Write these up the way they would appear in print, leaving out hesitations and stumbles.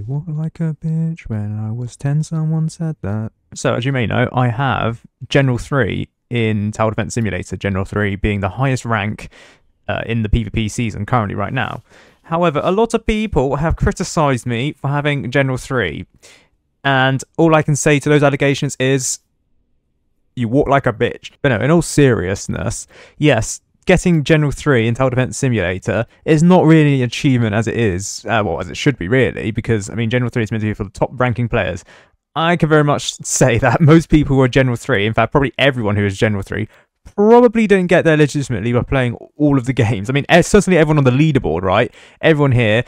You walk like a bitch. When I was 10, someone said that. So, as you may know, I have General 3 in Tower Defense Simulator, General 3 being the highest rank in the PvP season currently right now. However, a lot of people have criticised me for having General 3, and all I can say to those allegations is, you walk like a bitch. But no, in all seriousness, yes, getting General 3 in Tower Defense Simulator is not really an achievement as it is, well, as it should be really, because, I mean, General 3 is meant to be for the top ranking players. I can very much say that most people who are General 3, in fact, probably everyone who is General 3, probably don't get there legitimately by playing all of the games. I mean, certainly everyone on the leaderboard, right? Everyone here,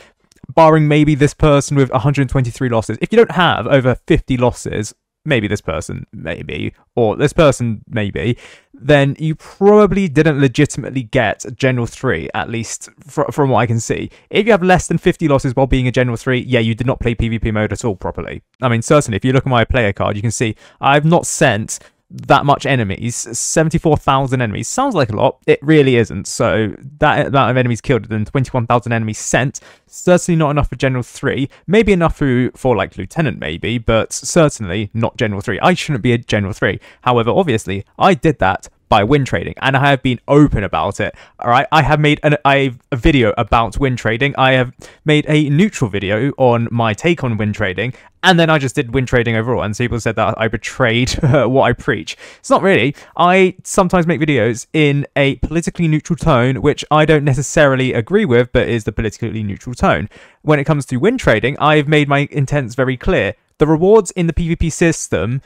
barring maybe this person with 123 losses. If you don't have over 50 losses, maybe this person, maybe, or this person, maybe, then you probably didn't legitimately get General 3, at least from what I can see. If you have less than 50 losses while being a General 3, yeah, you did not play PvP mode at all properly. I mean, certainly, if you look at my player card, you can see I've not sent that much enemies. 74,000 enemies sounds like a lot. It really isn't. So that amount of enemies killed and 21,000 enemies sent, certainly not enough for General 3. Maybe enough for like Lieutenant maybe, but certainly not General 3. I shouldn't be a General 3. However, obviously I did that by win trading, and I have been open about it. All right, I have made a video about win trading. I have made a neutral video on my take on win trading, and then I just did win trading overall, and people said that I betrayed what I preach. It's not really. I sometimes make videos in a politically neutral tone, which I don't necessarily agree with, but is the politically neutral tone. When it comes to win trading, I've made my intents very clear. The rewards in the PvP system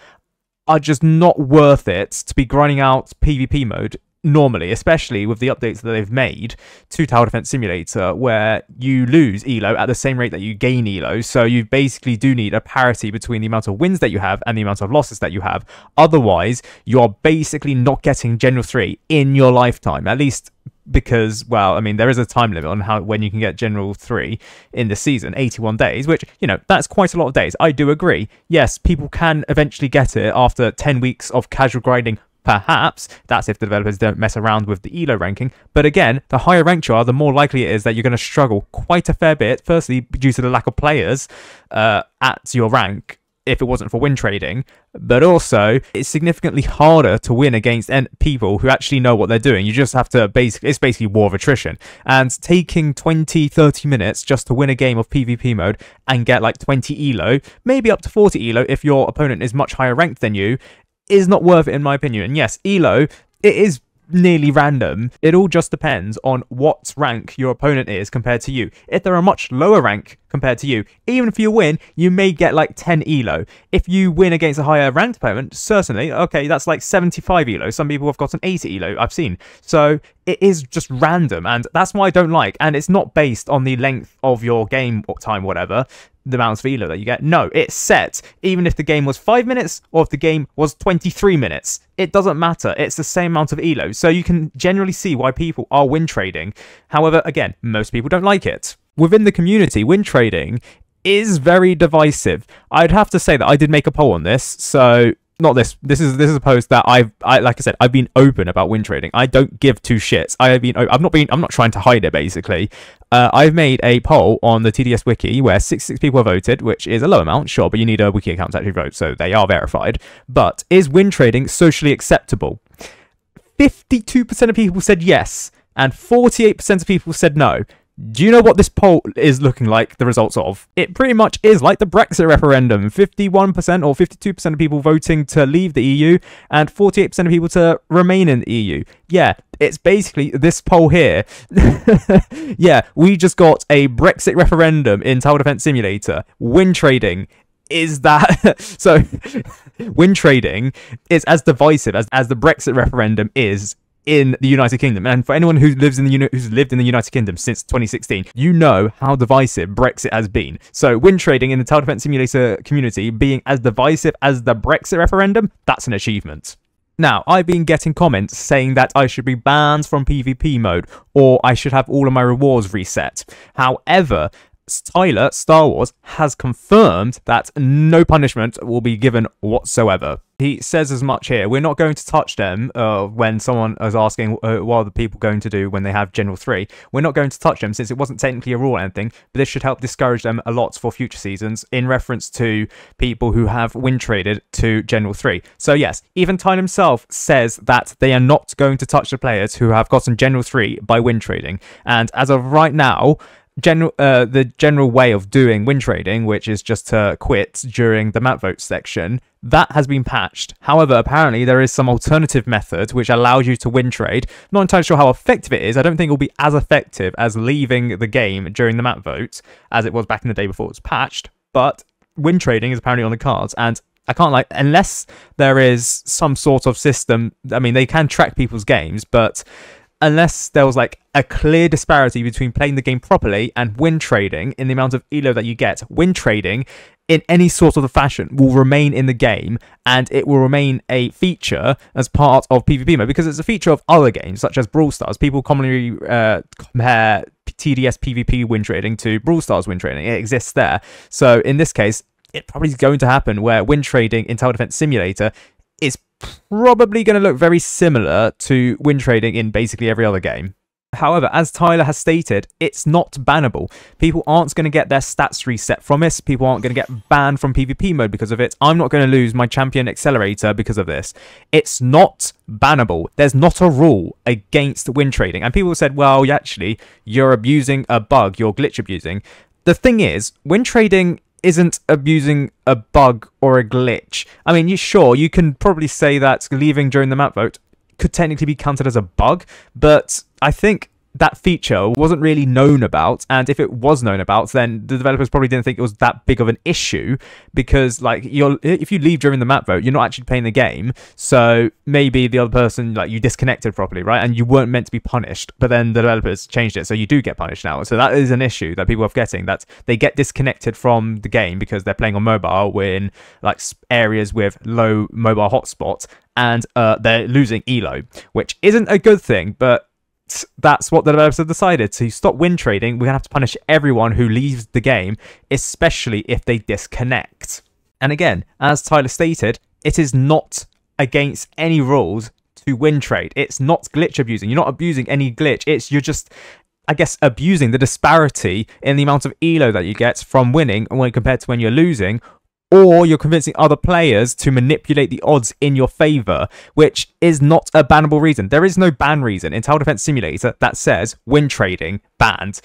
are just not worth it to be grinding out PvP mode normally, especially with the updates that they've made to Tower Defense Simulator, where you lose elo at the same rate that you gain elo. So you basically do need a parity between the amount of wins that you have and the amount of losses that you have. Otherwise, you're basically not getting General 3 in your lifetime, at least because, well, I mean, there is a time limit on when you can get General 3 in the season, 81 days, which, you know, that's quite a lot of days. I do agree. Yes, people can eventually get it after 10 weeks of casual grinding. Perhaps that's if the developers don't mess around with the elo ranking. But again, the higher ranked you are, the more likely it is that you're going to struggle quite a fair bit. Firstly, due to the lack of players at your rank, if it wasn't for win trading, but also it's significantly harder to win against people who actually know what they're doing. You just have to it's basically war of attrition, and taking 20-30 minutes just to win a game of PvP mode and get like 20 elo, maybe up to 40 elo if your opponent is much higher ranked than you, is not worth it in my opinion. And yes, elo, it is nearly random. It all just depends on what rank your opponent is compared to you. If they're a much lower rank compared to you, even if you win, you may get like 10 elo. If you win against a higher ranked opponent, certainly, okay, that's like 75 elo. Some people have gotten 80 elo, I've seen. So it is just random, and that's why I don't like. And it's not based on the length of your game time, whatever, the amount of elo that you get. No, it's set. Even if the game was 5 minutes or if the game was 23 minutes, it doesn't matter. It's the same amount of elo. So you can generally see why people are win trading. However, again, most people don't like it. Within the community, win trading is very divisive. I'd have to say that I did make a poll on this, so not this. This is a post that like I said, I've been open about win trading. I don't give two shits. I'm not trying to hide it basically. I've made a poll on the TDS wiki where 66 people have voted, which is a low amount, sure, but you need a wiki account to actually vote, so they are verified. But is win trading socially acceptable? 52% of people said yes, and 48% of people said no. Do you know what this poll is looking like, the results of? It pretty much is like the Brexit referendum. 51% or 52% of people voting to leave the EU and 48% of people to remain in the EU. Yeah, it's basically this poll here. Yeah, we just got a Brexit referendum in Tower Defense Simulator. Win trading. Is that... So, win trading is as divisive as the Brexit referendum is in the United Kingdom. And for anyone who lives in who's lived in the United Kingdom since 2016, you know how divisive Brexit has been. So win trading in the Tower Defense Simulator community being as divisive as the Brexit referendum, that's an achievement. Now, I've been getting comments saying that I should be banned from PvP mode, or I should have all of my rewards reset. However, Tyler, Star Wars, has confirmed that no punishment will be given whatsoever. He says as much here. We're not going to touch them when someone is asking what are the people going to do when they have General 3. We're not going to touch them since it wasn't technically a rule or anything, but this should help discourage them a lot for future seasons in reference to people who have win traded to General 3. So yes, even Tyler himself says that they are not going to touch the players who have gotten General 3 by win trading. And as of right now, the general way of doing win trading, which is just to quit during the map vote section, that has been patched. However, apparently there is some alternative method which allows you to win trade. Not entirely sure how effective it is. I don't think it will be as effective as leaving the game during the map vote as it was back in the day before it was patched. But win trading is apparently on the cards, and I can't like, unless there is some sort of system. I mean, they can track people's games, but unless there was like a clear disparity between playing the game properly and win trading in the amount of elo that you get, win trading in any sort of fashion will remain in the game, and it will remain a feature as part of PvP mode because it's a feature of other games such as Brawl Stars. People commonly compare TDS PvP win trading to Brawl Stars win trading. It exists there. So in this case, it probably is going to happen where win trading in Tower Defense Simulator is probably going to look very similar to win trading in basically every other game. However, as Tyler has stated, it's not bannable. People aren't going to get their stats reset from this. People aren't going to get banned from PvP mode because of it. I'm not going to lose my champion accelerator because of this. It's not bannable. There's not a rule against win trading. And people said, well, actually, you're abusing a bug. You're glitch abusing. The thing is, win trading isn't abusing a bug or a glitch. I mean, you can probably say that leaving during the map vote could technically be counted as a bug, but I think that feature wasn't really known about, and if it was known about, then the developers probably didn't think it was that big of an issue, because like if you leave during the map vote, you're not actually playing the game, so maybe the other person, like, you disconnected properly, right, and you weren't meant to be punished, but then the developers changed it so you do get punished now. So that is an issue that people are getting, that they get disconnected from the game because they're playing on mobile in like areas with low mobile hotspots, and they're losing elo, which isn't a good thing, but that's what the developers have decided. To stop win trading, we're going to have to punish everyone who leaves the game, especially if they disconnect. And again, as Tyler stated, it is not against any rules to win trade. It's not glitch abusing. You're not abusing any glitch. You're just, I guess, abusing the disparity in the amount of elo that you get from winning when compared to when you're losing, or you're convincing other players to manipulate the odds in your favor, which is not a bannable reason. There is no ban reason in Tower Defense Simulator that says win trading banned.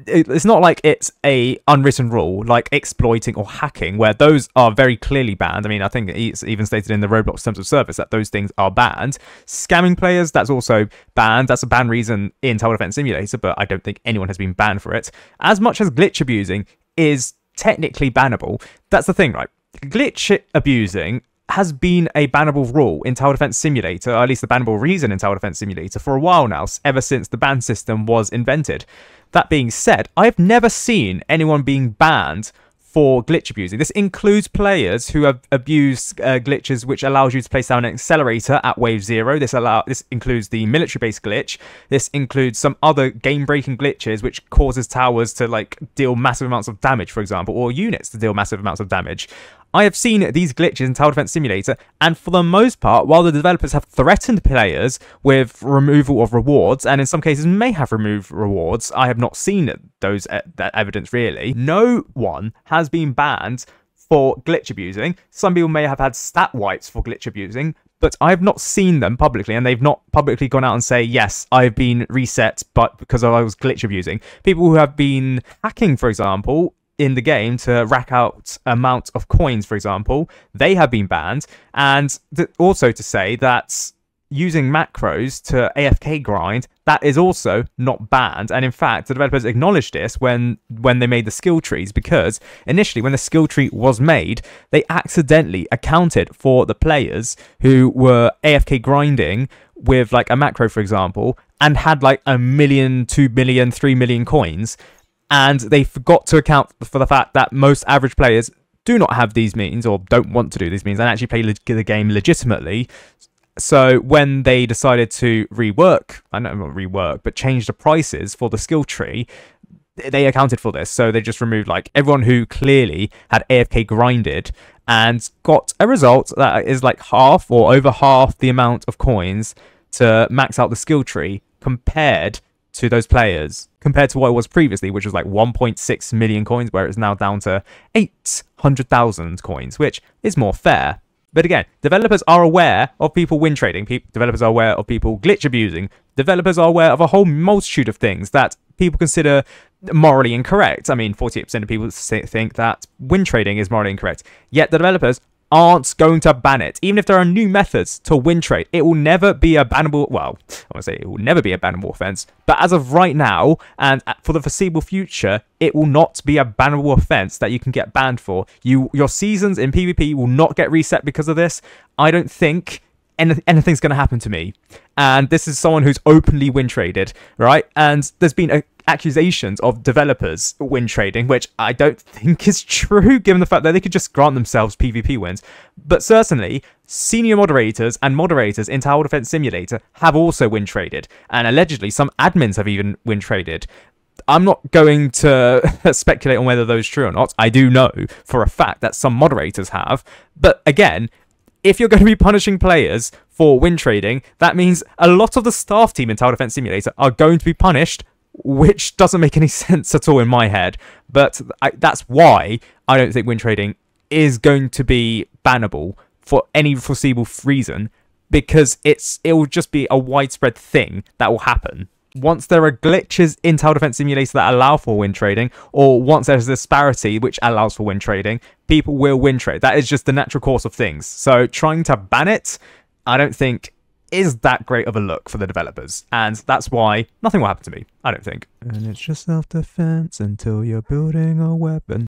It's not like it's a unwritten rule like exploiting or hacking, where those are very clearly banned. I mean, I think it's even stated in the Roblox terms of service that those things are banned. Scamming players, that's also banned. That's a ban reason in Tower Defense Simulator, but I don't think anyone has been banned for it. As much as glitch abusing is technically bannable, that's the thing, right? Glitch abusing has been a bannable rule in Tower Defense Simulator, or at least the bannable reason in Tower Defense Simulator, for a while now, ever since the ban system was invented. That being said, I've never seen anyone being banned for glitch abusing. This includes players who have abused glitches which allows you to place down an accelerator at wave 0. This includes the military base glitch. This includes some other game-breaking glitches which causes towers to like deal massive amounts of damage, for example, or units to deal massive amounts of damage. I have seen these glitches in Tower Defense Simulator, and for the most part, while the developers have threatened players with removal of rewards, and in some cases may have removed rewards, I have not seen that evidence really. No one has been banned for glitch abusing. Some people may have had stat wipes for glitch abusing, but I have not seen them publicly, and they've not publicly gone out and say, yes, I've been reset, but because I was glitch abusing. People who have been hacking, for example, in the game to rack out amount of coins, for example, they have been banned. And also to say that using macros to AFK grind, that is also not banned. And in fact, the developers acknowledged this when they made the skill trees, because initially when the skill tree was made, they accidentally accounted for the players who were AFK grinding with like a macro, for example, and had like 1 million, 2 million, 3 million coins. And they forgot to account for the fact that most average players do not have these means, or don't want to do these means, and actually play the game legitimately. So when they decided to change the prices for the skill tree, they accounted for this. So they just removed like everyone who clearly had AFK grinded and got a result that is like half or over half the amount of coins to max out the skill tree compared to those players, compared to what it was previously, which was like 1.6 million coins, where it's now down to 800,000 coins, which is more fair. But again, developers are aware of people win trading. Developers are aware of people glitch abusing. Developers are aware of a whole multitude of things that people consider morally incorrect. I mean, 48% of people think that win trading is morally incorrect. Yet the developers aren't going to ban it. Even if there are new methods to win trade, it will never be a bannable, well, I want to say it will never be a bannable offense, but as of right now, and for the foreseeable future, it will not be a bannable offense that you can get banned for. Your seasons in PvP will not get reset because of this. I don't think anything's going to happen to me. And this is someone who's openly win traded, right? And there's been accusations of developers win trading, which I don't think is true, given the fact that they could just grant themselves PvP wins. But certainly, senior moderators and moderators in Tower Defense Simulator have also win traded. And allegedly, some admins have even win traded. I'm not going to speculate on whether those are true or not. I do know for a fact that some moderators have. But again, if you're going to be punishing players for win trading, that means a lot of the staff team in Tower Defense Simulator are going to be punished, which doesn't make any sense at all in my head. But that's why I don't think win trading is going to be bannable for any foreseeable reason, because it will just be a widespread thing that will happen. Once there are glitches in Tower Defense Simulator that allow for win trading, or once there's a disparity which allows for win trading, people will win trade. That is just the natural course of things. So trying to ban it, I don't think is that great of a look for the developers. And that's why nothing will happen to me, I don't think. And it's just self-defense until you're building a weapon.